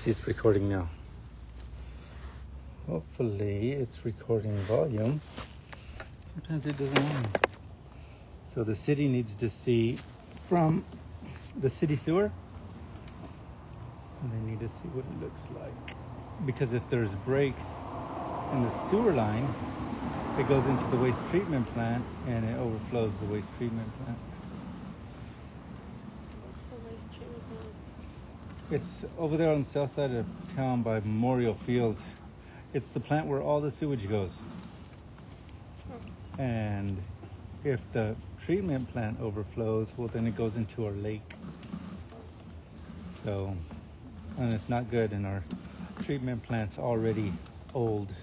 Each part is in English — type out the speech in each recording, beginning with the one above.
see it's recording now. Hopefully it's recording volume. Sometimes it doesn't want to. So the city needs to see from the city sewer, and they need to see what it looks like. Because if there's breaks in the sewer line, it goes into the waste treatment plant and it overflows the waste treatment plant. What's the waste treatment plant? It's over there on the south side of town by Memorial Field. It's the plant where all the sewage goes. Oh. And if the treatment plant overflows, well, then it goes into our lake. So, and it's not good, and our treatment plant's already old.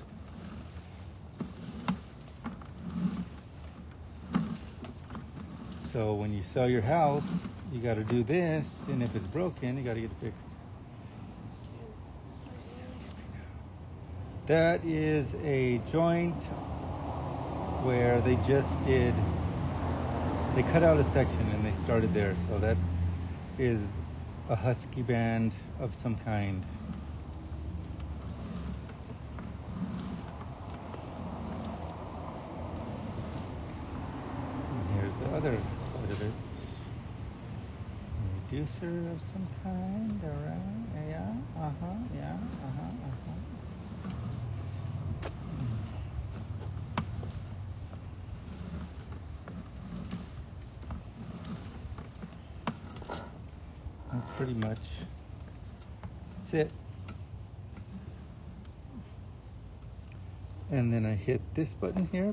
So when you sell your house, you got to do this, and if it's broken, you got to get it fixed. That is a joint where they cut out a section and they started there. So that is a husky band of some kind. And here's the other side of it. A reducer of some kind around. Yeah. That's pretty much it. And then I hit this button here